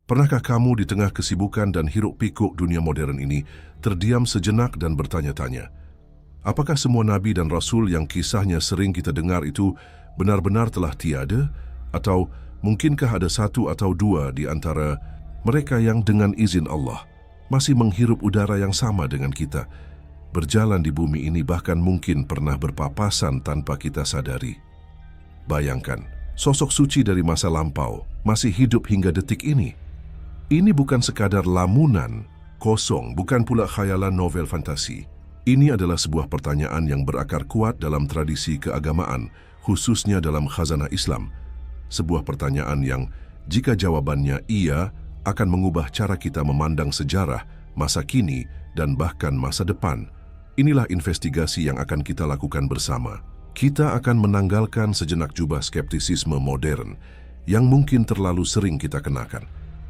Pernahkah kamu di tengah kesibukan dan hiruk-pikuk dunia modern ini terdiam sejenak dan bertanya-tanya, apakah semua nabi dan rasul yang kisahnya sering kita dengar itu benar-benar telah tiada? Atau mungkinkah ada satu atau dua di antara mereka yang dengan izin Allah masih menghirup udara yang sama dengan kita, berjalan di bumi ini, bahkan mungkin pernah berpapasan tanpa kita sadari? Bayangkan, sosok suci dari masa lampau masih hidup hingga detik ini. Ini bukan sekadar lamunan kosong, bukan pula khayalan novel fantasi. Ini adalah sebuah pertanyaan yang berakar kuat dalam tradisi keagamaan, khususnya dalam khazanah Islam. Sebuah pertanyaan yang, jika jawabannya iya, akan mengubah cara kita memandang sejarah, masa kini, dan bahkan masa depan. Inilah investigasi yang akan kita lakukan bersama. Kita akan menanggalkan sejenak jubah skeptisisme modern yang mungkin terlalu sering kita kenakan,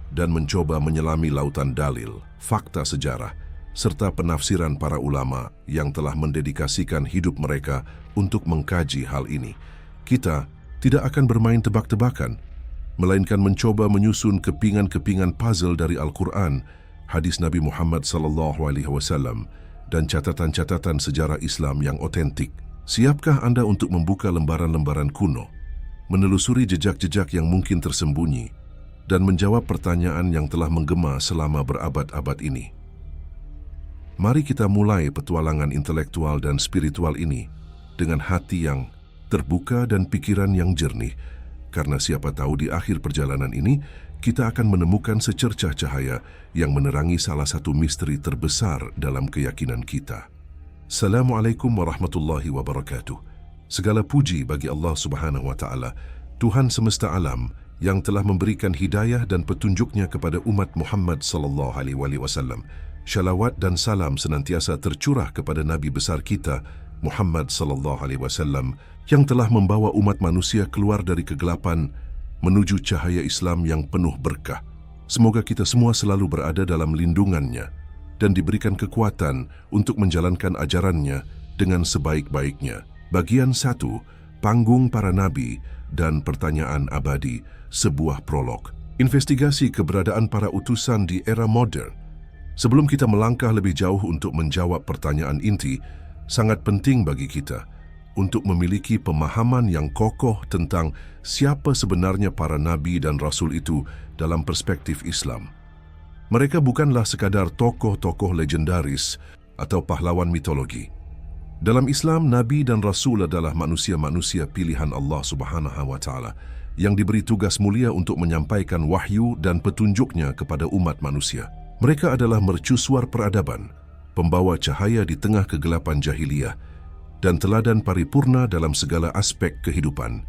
dan mencoba menyelami lautan dalil, fakta sejarah, serta penafsiran para ulama yang telah mendedikasikan hidup mereka untuk mengkaji hal ini. Kita tidak akan bermain tebak-tebakan, melainkan mencoba menyusun kepingan-kepingan puzzle dari Al-Quran, hadis Nabi Muhammad SAW, dan catatan-catatan sejarah Islam yang otentik. Siapkah Anda untuk membuka lembaran-lembaran kuno, menelusuri jejak-jejak yang mungkin tersembunyi, dan menjawab pertanyaan yang telah menggema selama berabad-abad ini? Mari kita mulai petualangan intelektual dan spiritual ini dengan hati yang terbuka dan pikiran yang jernih, karena siapa tahu di akhir perjalanan ini kita akan menemukan secercah cahaya yang menerangi salah satu misteri terbesar dalam keyakinan kita. Assalamualaikum warahmatullahi wabarakatuh. Segala puji bagi Allah Subhanahu wa Ta'ala, Tuhan semesta alam, yang telah memberikan hidayah dan petunjuknya kepada umat Muhammad sallallahu alaihi wasallam. Syalawat dan salam senantiasa tercurah kepada Nabi besar kita, Muhammad sallallahu alaihi wasallam, yang telah membawa umat manusia keluar dari kegelapan menuju cahaya Islam yang penuh berkah. Semoga kita semua selalu berada dalam lindungannya dan diberikan kekuatan untuk menjalankan ajarannya dengan sebaik-baiknya. Bagian 1, Panggung Para Nabi dan Pertanyaan Abadi, sebuah prolog. Investigasi keberadaan para utusan di era modern. Sebelum kita melangkah lebih jauh untuk menjawab pertanyaan inti, sangat penting bagi kita untuk memiliki pemahaman yang kokoh tentang siapa sebenarnya para nabi dan rasul itu dalam perspektif Islam. Mereka bukanlah sekadar tokoh-tokoh legendaris atau pahlawan mitologi. Dalam Islam, nabi dan rasul adalah manusia-manusia pilihan Allah Subhanahu wa Ta'ala yang diberi tugas mulia untuk menyampaikan wahyu dan petunjuknya kepada umat manusia. Mereka adalah mercusuar peradaban, pembawa cahaya di tengah kegelapan jahiliyah, dan teladan paripurna dalam segala aspek kehidupan.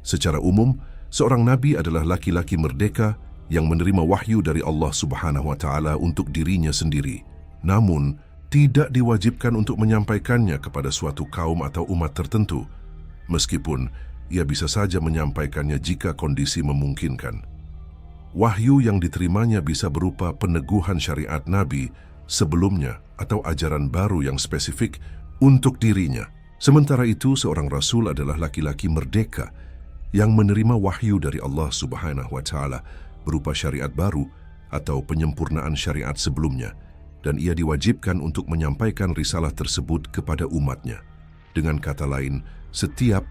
Secara umum, seorang nabi adalah laki-laki merdeka yang menerima wahyu dari Allah Subhanahu wa Ta'ala untuk dirinya sendiri, namun tidak diwajibkan untuk menyampaikannya kepada suatu kaum atau umat tertentu, meskipun ia bisa saja menyampaikannya jika kondisi memungkinkan. Wahyu yang diterimanya bisa berupa peneguhan syariat Nabi sebelumnya atau ajaran baru yang spesifik untuk dirinya. Sementara itu, seorang rasul adalah laki-laki merdeka yang menerima wahyu dari Allah Subhanahu wa Ta'ala berupa syariat baru atau penyempurnaan syariat sebelumnya, dan ia diwajibkan untuk menyampaikan risalah tersebut kepada umatnya. Dengan kata lain, setiap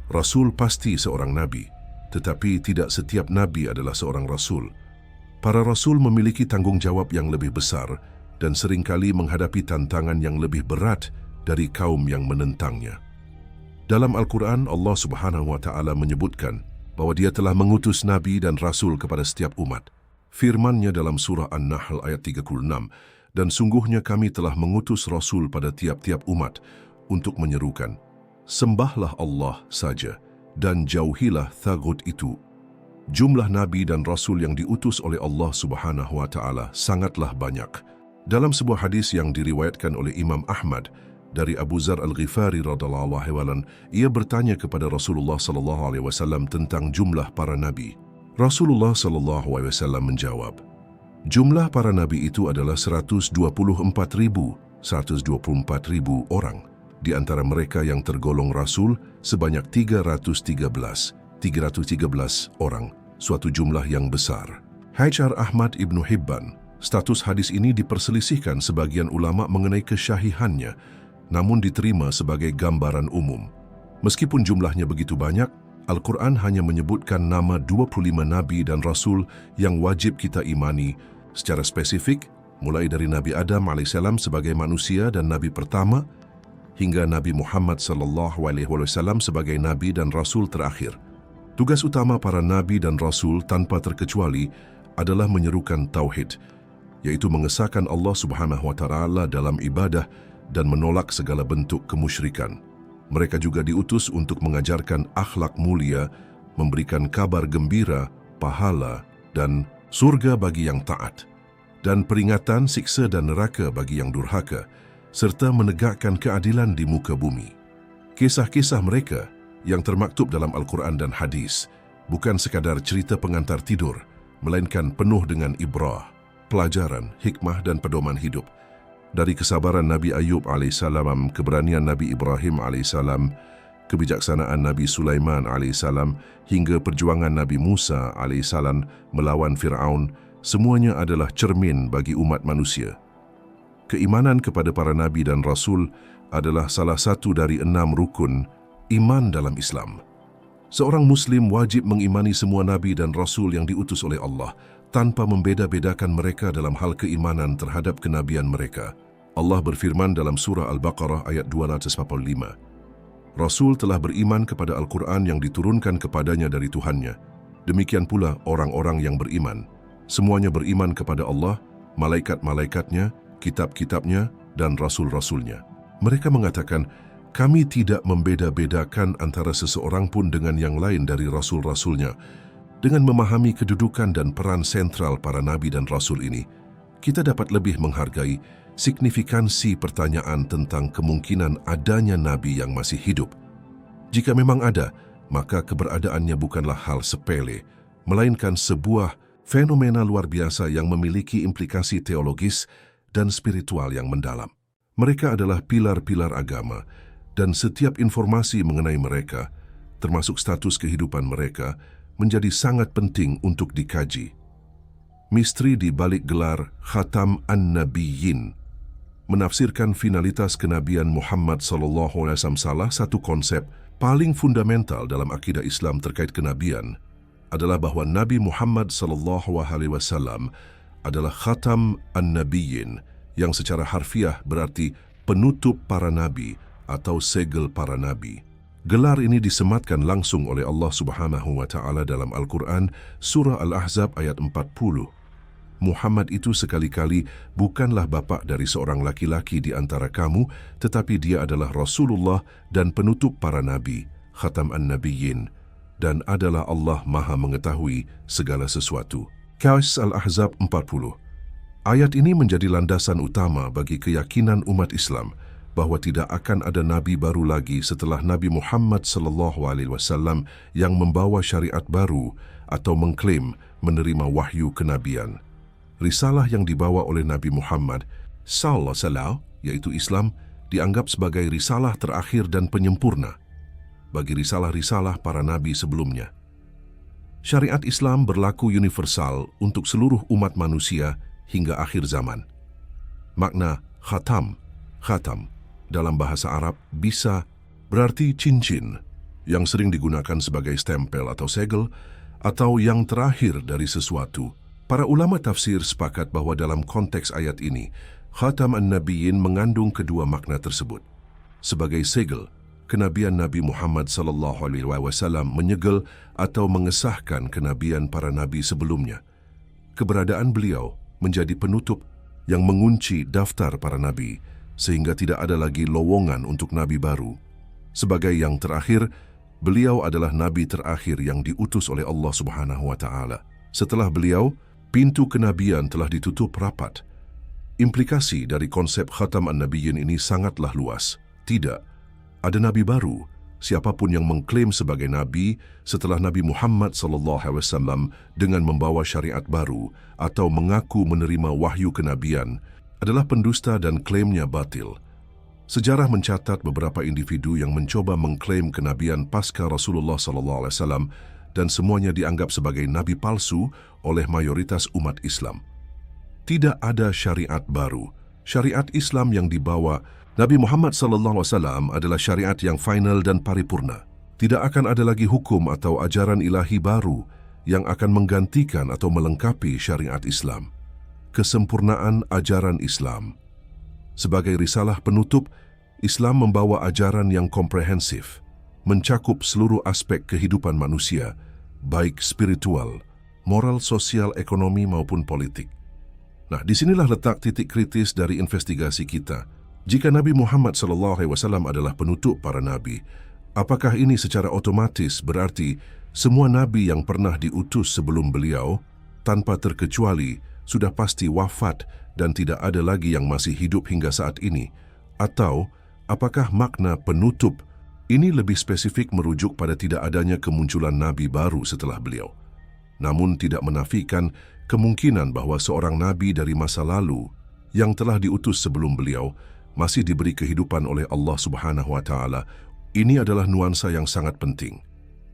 rasul pasti seorang nabi, tetapi tidak setiap nabi adalah seorang rasul. Para rasul memiliki tanggung jawab yang lebih besar dan seringkali menghadapi tantangan yang lebih berat dari kaum yang menentangnya. Dalam Al-Quran, Allah Subhanahu wa Ta'ala menyebutkan bahwa Dia telah mengutus nabi dan rasul kepada setiap umat. Firman-Nya dalam surah An-Nahl ayat 36, "Dan sungguhnya kami telah mengutus rasul pada tiap-tiap umat untuk menyerukan, sembahlah Allah saja dan jauhilah thaghut itu." Jumlah nabi dan rasul yang diutus oleh Allah Subhanahu wa Ta'ala sangatlah banyak. Dalam sebuah hadis yang diriwayatkan oleh Imam Ahmad dari Abu Zar Al-Ghifari radhiyallahu anhu, ia bertanya kepada Rasulullah sallallahu alaihi wasallam tentang jumlah para nabi. Rasulullah sallallahu alaihi wasallam menjawab, jumlah para nabi itu adalah 124.000 orang. Di antara mereka yang tergolong rasul sebanyak 313 orang, suatu jumlah yang besar. Hajar Ahmad Ibnu Hibban, status hadis ini diperselisihkan sebagian ulama mengenai kesyahihannya, namun diterima sebagai gambaran umum. Meskipun jumlahnya begitu banyak, Al-Quran hanya menyebutkan nama 25 nabi dan rasul yang wajib kita imani secara spesifik, mulai dari Nabi Adam AS sebagai manusia dan nabi pertama, hingga Nabi Muhammad SAW sebagai nabi dan rasul terakhir. Tugas utama para nabi dan rasul tanpa terkecuali adalah menyerukan tauhid, yaitu mengesahkan Allah Subhanahu wa Ta'ala dalam ibadah dan menolak segala bentuk kemusyrikan. Mereka juga diutus untuk mengajarkan akhlak mulia, memberikan kabar gembira, pahala, dan surga bagi yang taat, dan peringatan siksa dan neraka bagi yang durhaka, serta menegakkan keadilan di muka bumi. Kisah-kisah mereka yang termaktub dalam Al-Quran dan hadis bukan sekadar cerita pengantar tidur, melainkan penuh dengan ibrah, pelajaran, hikmah dan pedoman hidup. Dari kesabaran Nabi Ayub AS, keberanian Nabi Ibrahim AS, kebijaksanaan Nabi Sulaiman AS, hingga perjuangan Nabi Musa AS melawan Fir'aun, semuanya adalah cermin bagi umat manusia. Keimanan kepada para nabi dan rasul adalah salah satu dari 6 rukun iman dalam Islam. Seorang Muslim wajib mengimani semua nabi dan rasul yang diutus oleh Allah, tanpa membeda-bedakan mereka dalam hal keimanan terhadap kenabian mereka. Allah berfirman dalam surah Al-Baqarah ayat 245, Rasul telah beriman kepada Al-Quran yang diturunkan kepadanya dari Tuhannya. Demikian pula orang-orang yang beriman. Semuanya beriman kepada Allah, malaikat-malaikatnya, kitab-kitabnya, dan rasul-rasulnya. Mereka mengatakan, kami tidak membeda-bedakan antara seseorang pun dengan yang lain dari rasul-rasulnya. Dengan memahami kedudukan dan peran sentral para nabi dan rasul ini, kita dapat lebih menghargai signifikansi pertanyaan tentang kemungkinan adanya nabi yang masih hidup. Jika memang ada, maka keberadaannya bukanlah hal sepele, melainkan sebuah fenomena luar biasa yang memiliki implikasi teologis dan spiritual yang mendalam. Mereka adalah pilar-pilar agama, dan setiap informasi mengenai mereka, termasuk status kehidupan mereka, menjadi sangat penting untuk dikaji. Misteri di balik gelar Khatam An-Nabiyyin menafsirkan finalitas kenabian Muhammad SAW. Salah satu konsep paling fundamental dalam akidah Islam terkait kenabian adalah bahwa Nabi Muhammad SAW adalah Khatam An-Nabiyyin, yang secara harfiah berarti penutup para nabi atau segel para nabi. Gelar ini disematkan langsung oleh Allah Subhanahu wa Ta'ala dalam Al-Quran, Surah Al-Ahzab ayat 40. Muhammad itu sekali-kali bukanlah bapa dari seorang laki-laki di antara kamu, tetapi dia adalah Rasulullah dan penutup para nabi, Khatam An-Nabiyyin, dan adalah Allah Maha mengetahui segala sesuatu. Qais Al-Ahzab 40. Ayat ini menjadi landasan utama bagi keyakinan umat Islam bahwa tidak akan ada nabi baru lagi setelah Nabi Muhammad SAW yang membawa syariat baru atau mengklaim menerima wahyu kenabian. Risalah yang dibawa oleh Nabi Muhammad SAW, yaitu Islam, dianggap sebagai risalah terakhir dan penyempurna bagi risalah-risalah para nabi sebelumnya. Syariat Islam berlaku universal untuk seluruh umat manusia hingga akhir zaman. Makna khatam dalam bahasa Arab bisa berarti cincin yang sering digunakan sebagai stempel atau segel, atau yang terakhir dari sesuatu. Para ulama tafsir sepakat bahwa dalam konteks ayat ini, Khatam An-Nabiyyin mengandung kedua makna tersebut. Sebagai segel, kenabian Nabi Muhammad SAW menyegel atau mengesahkan kenabian para nabi sebelumnya. Keberadaan beliau menjadi penutup yang mengunci daftar para nabi, sehingga tidak ada lagi lowongan untuk nabi baru. Sebagai yang terakhir, beliau adalah nabi terakhir yang diutus oleh Allah Subhanahu wa Ta'ala. Setelah beliau, pintu kenabian telah ditutup rapat. Implikasi dari konsep Khatam An-Nabiyyin ini sangatlah luas. Tidak ada nabi baru. Siapapun yang mengklaim sebagai nabi setelah Nabi Muhammad SAW dengan membawa syariat baru atau mengaku menerima wahyu kenabian adalah pendusta dan klaimnya batil. Sejarah mencatat beberapa individu yang mencoba mengklaim kenabian pasca Rasulullah SAW dan semuanya dianggap sebagai nabi palsu oleh mayoritas umat Islam. Tidak ada syariat baru. Syariat Islam yang dibawa Nabi Muhammad SAW adalah syariat yang final dan paripurna. Tidak akan ada lagi hukum atau ajaran ilahi baru yang akan menggantikan atau melengkapi syariat Islam. Kesempurnaan ajaran Islam. Sebagai risalah penutup, Islam membawa ajaran yang komprehensif, mencakup seluruh aspek kehidupan manusia, baik spiritual, moral, sosial, ekonomi maupun politik. Nah, disinilah letak titik kritis dari investigasi kita. Jika Nabi Muhammad SAW adalah penutup para nabi, apakah ini secara otomatis berarti semua nabi yang pernah diutus sebelum beliau, tanpa terkecuali, sudah pasti wafat dan tidak ada lagi yang masih hidup hingga saat ini? Atau, apakah makna penutup ini lebih spesifik merujuk pada tidak adanya kemunculan nabi baru setelah beliau? Namun tidak menafikan kemungkinan bahwa seorang nabi dari masa lalu yang telah diutus sebelum beliau masih diberi kehidupan oleh Allah Subhanahu wa Ta'ala. Ini adalah nuansa yang sangat penting.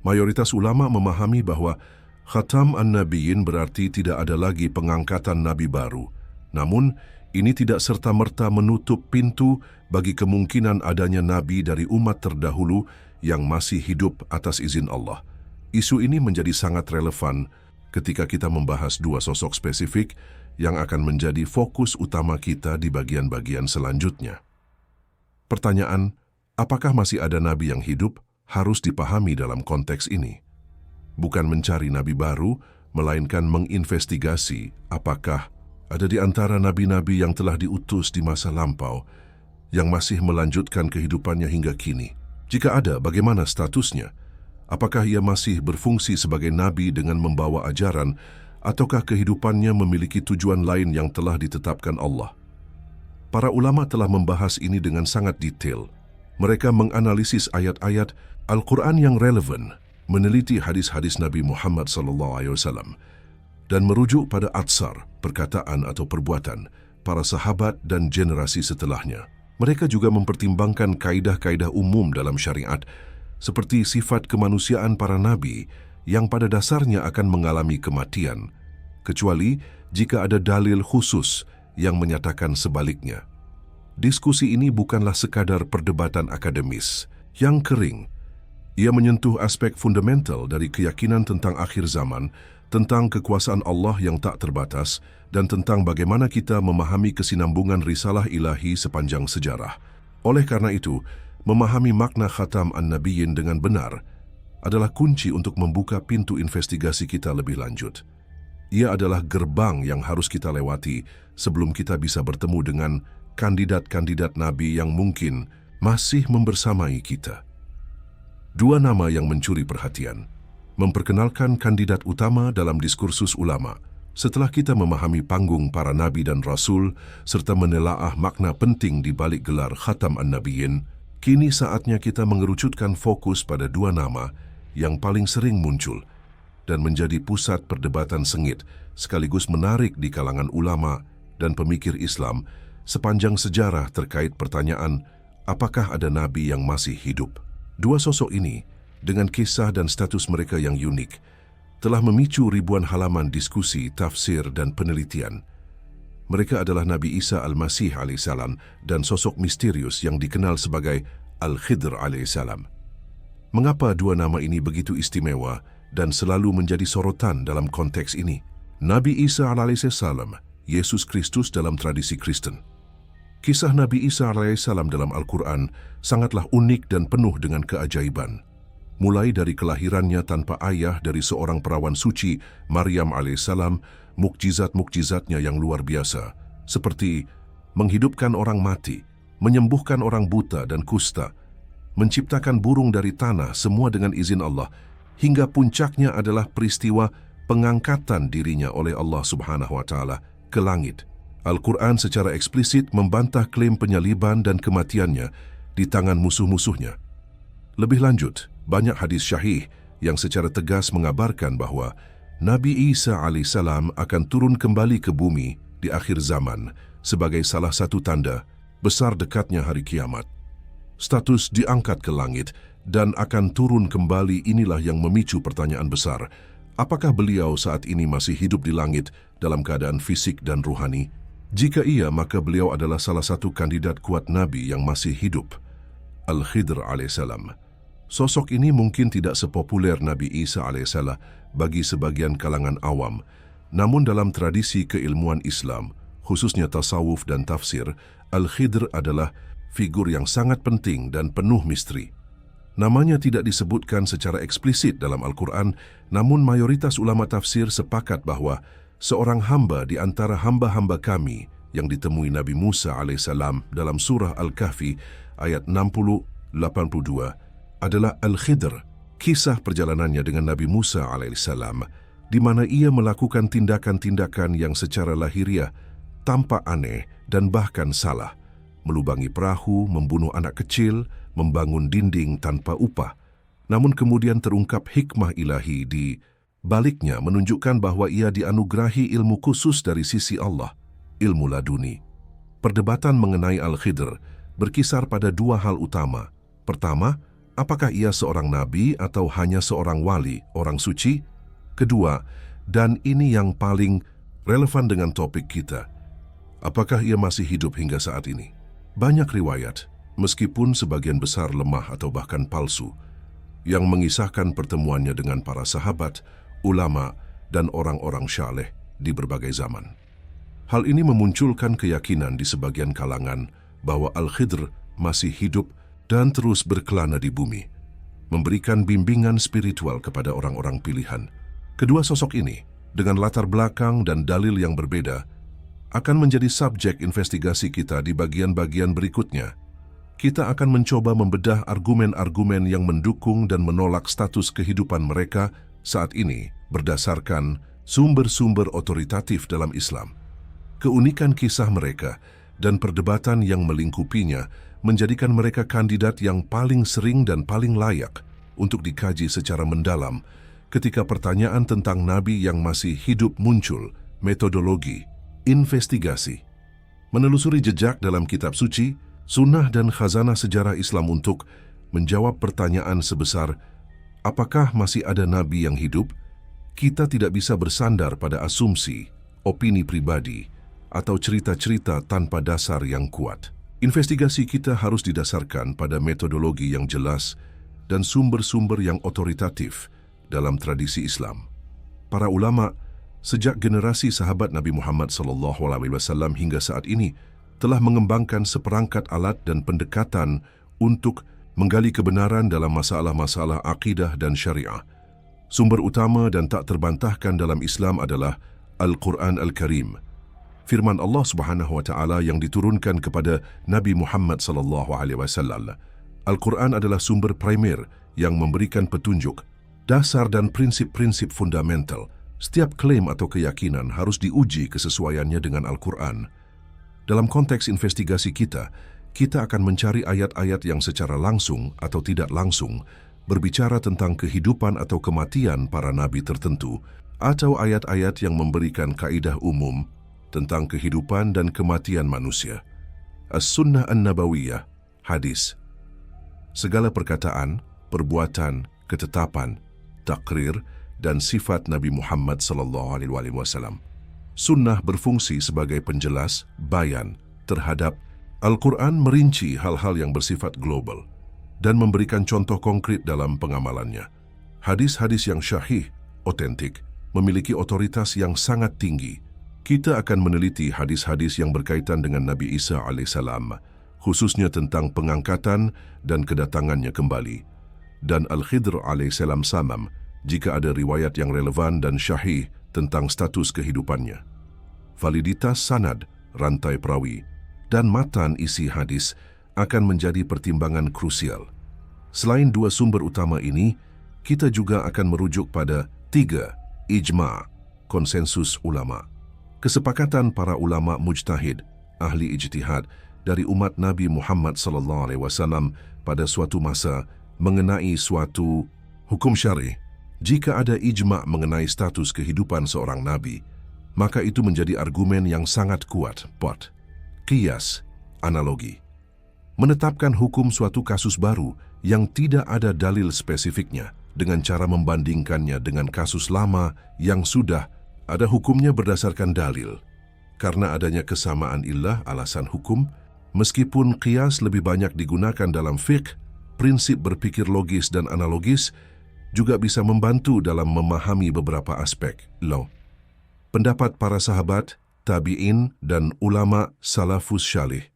Mayoritas ulama memahami bahwa Khatam an-Nabiyyin berarti tidak ada lagi pengangkatan nabi baru. Namun, ini tidak serta-merta menutup pintu bagi kemungkinan adanya nabi dari umat terdahulu yang masih hidup atas izin Allah. Isu ini menjadi sangat relevan ketika kita membahas dua sosok spesifik yang akan menjadi fokus utama kita di bagian-bagian selanjutnya. Pertanyaan, apakah masih ada nabi yang hidup, harus dipahami dalam konteks ini. Bukan mencari nabi baru, melainkan menginvestigasi apakah ada di antara nabi-nabi yang telah diutus di masa lampau yang masih melanjutkan kehidupannya hingga kini. Jika ada, bagaimana statusnya? Apakah ia masih berfungsi sebagai nabi dengan membawa ajaran, ataukah kehidupannya memiliki tujuan lain yang telah ditetapkan Allah? Para ulama telah membahas ini dengan sangat detail. Mereka menganalisis ayat-ayat Al-Quran yang relevan, meneliti hadis-hadis Nabi Muhammad SAW, dan merujuk pada atsar, perkataan atau perbuatan, para sahabat dan generasi setelahnya. Mereka juga mempertimbangkan kaidah-kaidah umum dalam syariat, seperti sifat kemanusiaan para nabi yang pada dasarnya akan mengalami kematian, kecuali jika ada dalil khusus yang menyatakan sebaliknya. Diskusi ini bukanlah sekadar perdebatan akademis yang kering. Ia menyentuh aspek fundamental dari keyakinan tentang akhir zaman, tentang kekuasaan Allah yang tak terbatas, dan tentang bagaimana kita memahami kesinambungan risalah ilahi sepanjang sejarah. Oleh karena itu, memahami makna Khatam an-Nabiyyin dengan benar adalah kunci untuk membuka pintu investigasi kita lebih lanjut. Ia adalah gerbang yang harus kita lewati sebelum kita bisa bertemu dengan kandidat-kandidat nabi yang mungkin masih membersamai kita. Dua nama yang mencuri perhatian. Memperkenalkan kandidat utama dalam diskursus ulama. Setelah kita memahami panggung para nabi dan rasul serta menelaah makna penting di balik gelar Khatam an-Nabiyyin, kini saatnya kita mengerucutkan fokus pada dua nama yang paling sering muncul dan menjadi pusat perdebatan sengit sekaligus menarik di kalangan ulama dan pemikir Islam sepanjang sejarah terkait pertanyaan apakah ada nabi yang masih hidup. Dua sosok ini, dengan kisah dan status mereka yang unik, telah memicu ribuan halaman diskusi, tafsir, dan penelitian. Mereka adalah Nabi Isa Al-Masih alaihissalam dan sosok misterius yang dikenal sebagai Al-Khidr alaihissalam. Mengapa dua nama ini begitu istimewa dan selalu menjadi sorotan dalam konteks ini? Nabi Isa alaihissalam, Yesus Kristus dalam tradisi Kristen. Kisah Nabi Isa alaihissalam dalam Al-Quran sangatlah unik dan penuh dengan keajaiban. Mulai dari kelahirannya tanpa ayah dari seorang perawan suci, Maryam alaihissalam, mukjizat-mukjizatnya yang luar biasa, seperti menghidupkan orang mati, menyembuhkan orang buta dan kusta, menciptakan burung dari tanah, semua dengan izin Allah, hingga puncaknya adalah peristiwa pengangkatan dirinya oleh Allah Subhanahu wa Ta'ala ke langit. Al-Quran secara eksplisit membantah klaim penyaliban dan kematiannya di tangan musuh-musuhnya. Lebih lanjut, banyak hadis syahih yang secara tegas mengabarkan bahwa Nabi Isa alaihissalam akan turun kembali ke bumi di akhir zaman sebagai salah satu tanda besar dekatnya hari kiamat. Status diangkat ke langit dan akan turun kembali, inilah yang memicu pertanyaan besar. Apakah beliau saat ini masih hidup di langit dalam keadaan fisik dan ruhani? Jika iya, maka beliau adalah salah satu kandidat kuat Nabi yang masih hidup, Al-Khidr alaihissalam. Sosok ini mungkin tidak sepopuler Nabi Isa alaihissalam bagi sebagian kalangan awam, namun dalam tradisi keilmuan Islam, khususnya tasawuf dan tafsir, Al-Khidr adalah figur yang sangat penting dan penuh misteri. Namanya tidak disebutkan secara eksplisit dalam Al-Quran, namun mayoritas ulama tafsir sepakat bahwa seorang hamba di antara hamba-hamba kami yang ditemui Nabi Musa alaihissalam dalam surah Al-Kahfi ayat 60-82 adalah Al-Khidr, kisah perjalanannya dengan Nabi Musa alaihissalam, di mana ia melakukan tindakan-tindakan yang secara lahiriah tampak aneh dan bahkan salah, melubangi perahu, membunuh anak kecil, membangun dinding tanpa upah. Namun kemudian terungkap hikmah ilahi di baliknya, menunjukkan bahwa ia dianugerahi ilmu khusus dari sisi Allah, ilmu laduni. Perdebatan mengenai Al-Khidr berkisar pada dua hal utama. Pertama, apakah ia seorang nabi atau hanya seorang wali, orang suci? Kedua, dan ini yang paling relevan dengan topik kita, apakah ia masih hidup hingga saat ini? Banyak riwayat, meskipun sebagian besar lemah atau bahkan palsu, yang mengisahkan pertemuannya dengan para sahabat, ulama, dan orang-orang syaleh di berbagai zaman. Hal ini memunculkan keyakinan di sebagian kalangan bahwa Al-Khidr masih hidup dan terus berkelana di bumi, memberikan bimbingan spiritual kepada orang-orang pilihan. Kedua sosok ini, dengan latar belakang dan dalil yang berbeda, akan menjadi subjek investigasi kita di bagian-bagian berikutnya. Kita akan mencoba membedah argumen-argumen yang mendukung dan menolak status kehidupan mereka saat ini berdasarkan sumber-sumber otoritatif dalam Islam. Keunikan kisah mereka dan perdebatan yang melingkupinya menjadikan mereka kandidat yang paling sering dan paling layak untuk dikaji secara mendalam ketika pertanyaan tentang Nabi yang masih hidup muncul. Metodologi investigasi menelusuri jejak dalam kitab suci, sunnah dan khazanah sejarah Islam untuk menjawab pertanyaan sebesar, apakah masih ada Nabi yang hidup? Kita tidak bisa bersandar pada asumsi, opini pribadi, atau cerita-cerita tanpa dasar yang kuat. Investigasi kita harus didasarkan pada metodologi yang jelas dan sumber-sumber yang otoritatif dalam tradisi Islam. Para ulama sejak generasi sahabat Nabi Muhammad SAW hingga saat ini telah mengembangkan seperangkat alat dan pendekatan untuk menggali kebenaran dalam masalah-masalah akidah dan syariah. Sumber utama dan tak terbantahkan dalam Islam adalah Al-Quran Al-Karim, firman Allah Subhanahu wa Ta'ala yang diturunkan kepada Nabi Muhammad SAW. Al-Quran adalah sumber primer yang memberikan petunjuk, dasar dan prinsip-prinsip fundamental. Setiap klaim atau keyakinan harus diuji kesesuaiannya dengan Al-Quran. Dalam konteks investigasi kita akan mencari ayat-ayat yang secara langsung atau tidak langsung berbicara tentang kehidupan atau kematian para nabi tertentu, atau ayat-ayat yang memberikan kaidah umum tentang kehidupan dan kematian manusia. As-Sunnah An-Nabawiyah, hadis. Segala perkataan, perbuatan, ketetapan, takrir, dan sifat Nabi Muhammad SAW. Sunnah berfungsi sebagai penjelas, bayan, terhadap Al-Quran, merinci hal-hal yang bersifat global dan memberikan contoh konkret dalam pengamalannya. Hadis-hadis yang syahih, otentik, memiliki otoritas yang sangat tinggi. Kita akan meneliti hadis-hadis yang berkaitan dengan Nabi Isa alaihissalam, khususnya tentang pengangkatan dan kedatangannya kembali, dan Al-Khidr alaihissalam samam, jika ada riwayat yang relevan dan syahih tentang status kehidupannya. Validitas sanad, rantai perawi, dan matan isi hadis akan menjadi pertimbangan krusial. Selain dua sumber utama ini, kita juga akan merujuk pada 3. Ijma', konsensus ulama. Kesepakatan para ulama mujtahid, ahli ijtihad dari umat Nabi Muhammad SAW pada suatu masa mengenai suatu hukum syar'i. Jika ada ijma' mengenai status kehidupan seorang nabi, maka itu menjadi argumen yang sangat kuat. Qiyas, analogi. menetapkan hukum suatu kasus baru yang tidak ada dalil spesifiknya dengan cara membandingkannya dengan kasus lama yang sudah ada hukumnya berdasarkan dalil. Karena adanya kesamaan illah alasan hukum, meskipun qiyas lebih banyak digunakan dalam fiqh, prinsip berpikir logis dan analogis juga bisa membantu dalam memahami beberapa aspek law. Pendapat para sahabat, tabi'in, dan ulama salafus syalih.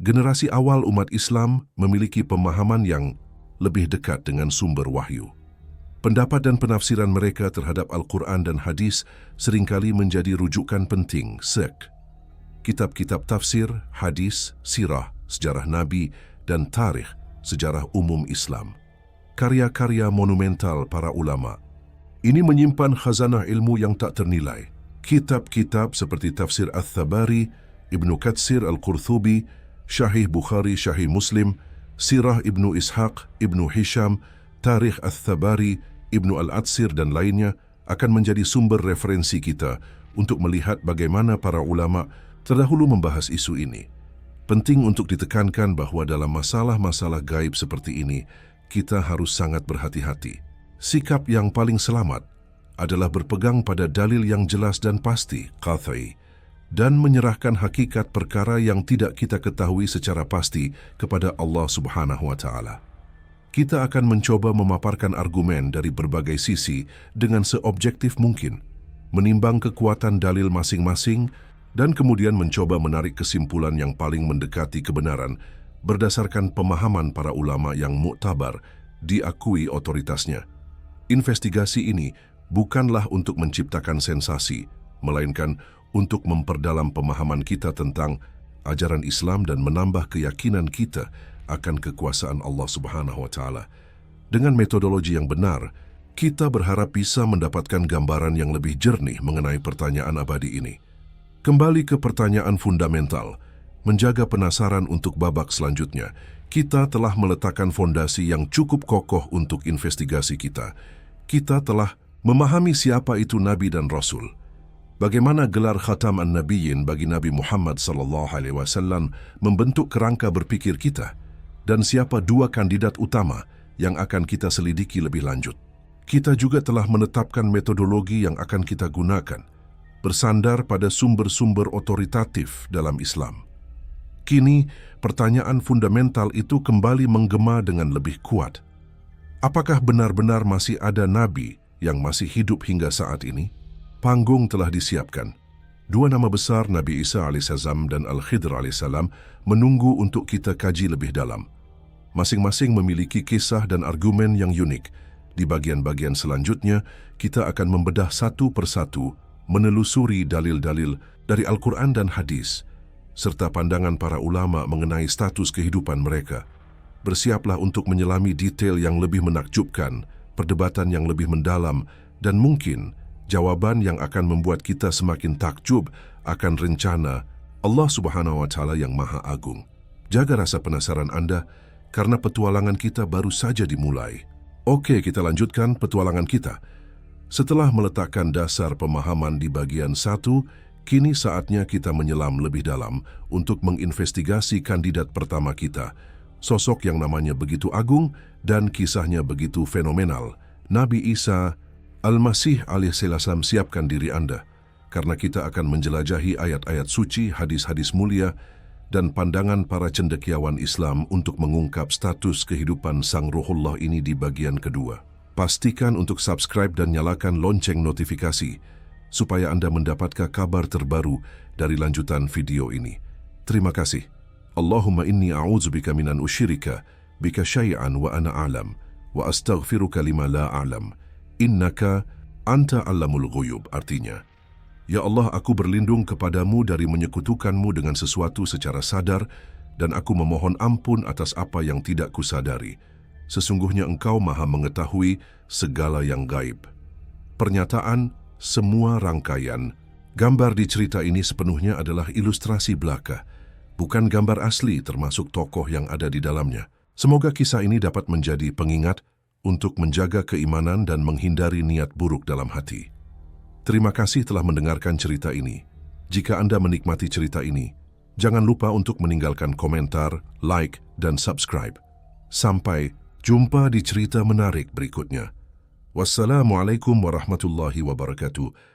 Generasi awal umat Islam memiliki pemahaman yang lebih dekat dengan sumber wahyu. Pendapat dan penafsiran mereka terhadap Al-Quran dan hadis seringkali menjadi rujukan penting sek. Kitab-kitab tafsir, hadis, sirah, sejarah Nabi, dan tarikh, sejarah umum Islam. Karya-karya monumental para ulama. Ini menyimpan khazanah ilmu yang tak ternilai. Kitab-kitab seperti Tafsir Ats-Tabari, Ibnu Katsir Al-Qurtubi, Syahih Bukhari, Syahih Muslim, Sirah Ibnu Ishaq, Ibnu Hisham, Tarikh Ats-Tabari, Ibnu Al-Atsir dan lainnya akan menjadi sumber referensi kita untuk melihat bagaimana para ulama terdahulu membahas isu ini. Penting untuk ditekankan bahwa dalam masalah-masalah gaib seperti ini, kita harus sangat berhati-hati. Sikap yang paling selamat adalah berpegang pada dalil yang jelas dan pasti, qat'i, dan menyerahkan hakikat perkara yang tidak kita ketahui secara pasti kepada Allah Subhanahu wa Ta'ala. Kita akan mencoba memaparkan argumen dari berbagai sisi dengan seobjektif mungkin, menimbang kekuatan dalil masing-masing, dan kemudian mencoba menarik kesimpulan yang paling mendekati kebenaran berdasarkan pemahaman para ulama yang muktabar, diakui otoritasnya. Investigasi ini bukanlah untuk menciptakan sensasi, melainkan untuk memperdalam pemahaman kita tentang ajaran Islam dan menambah keyakinan kita akan kekuasaan Allah Subhanahu wa Ta'ala. Dengan metodologi yang benar, kita berharap bisa mendapatkan gambaran yang lebih jernih mengenai pertanyaan abadi ini. Kembali ke pertanyaan fundamental, menjaga penasaran untuk babak selanjutnya, kita telah meletakkan fondasi yang cukup kokoh untuk investigasi kita. Kita telah memahami siapa itu Nabi dan Rasul. Bagaimana gelar Khatam An-Nabiyyin bagi Nabi Muhammad SAW membentuk kerangka berpikir kita, dan siapa dua kandidat utama yang akan kita selidiki lebih lanjut. Kita juga telah menetapkan metodologi yang akan kita gunakan, bersandar pada sumber-sumber otoritatif dalam Islam. Kini, pertanyaan fundamental itu kembali menggema dengan lebih kuat. Apakah benar-benar masih ada Nabi yang masih hidup hingga saat ini? Panggung telah disiapkan. Dua nama besar Nabi Isa AS dan Al-Khidr AS menunggu untuk kita kaji lebih dalam. Masing-masing memiliki kisah dan argumen yang unik. Di bagian-bagian selanjutnya, kita akan membedah satu persatu, menelusuri dalil-dalil dari Al-Quran dan hadis, serta pandangan para ulama mengenai status kehidupan mereka. Bersiaplah untuk menyelami detail yang lebih menakjubkan, perdebatan yang lebih mendalam, dan mungkin jawaban yang akan membuat kita semakin takjub akan rencana Allah Subhanahu wa Ta'ala yang Maha Agung. Jaga rasa penasaran Anda, karena petualangan kita baru saja dimulai. Oke, kita lanjutkan petualangan kita. Setelah meletakkan dasar pemahaman di bagian 1, kini saatnya kita menyelam lebih dalam untuk menginvestigasi kandidat pertama kita, sosok yang namanya begitu agung dan kisahnya begitu fenomenal, Nabi Isa Al-Masih alaihissalam. Siapkan diri Anda, karena kita akan menjelajahi ayat-ayat suci, hadis-hadis mulia, dan pandangan para cendekiawan Islam untuk mengungkap status kehidupan Sang Ruhullah ini di bagian kedua. Pastikan untuk subscribe dan nyalakan lonceng notifikasi, supaya Anda mendapatkan kabar terbaru dari lanjutan video ini. Terima kasih. Allahumma inni a'udzubika minan usyirika bika syai'an wa ana a'lam, wa astaghfiruka lima la a'lam. Innaka anta allamul ghuyub. Artinya, ya Allah, aku berlindung kepadamu dari menyekutukanmu dengan sesuatu secara sadar, dan aku memohon ampun atas apa yang tidak kusadari. Sesungguhnya Engkau Maha mengetahui segala yang gaib. Pernyataan semua rangkaian gambar di cerita ini sepenuhnya adalah ilustrasi belaka, bukan gambar asli termasuk tokoh yang ada di dalamnya. Semoga kisah ini dapat menjadi pengingat untuk menjaga keimanan dan menghindari niat buruk dalam hati. Terima kasih telah mendengarkan cerita ini. Jika Anda menikmati cerita ini, Jangan lupa untuk meninggalkan komentar, like, dan subscribe. Sampai jumpa di cerita menarik berikutnya. Wassalamualaikum warahmatullahi wabarakatuh.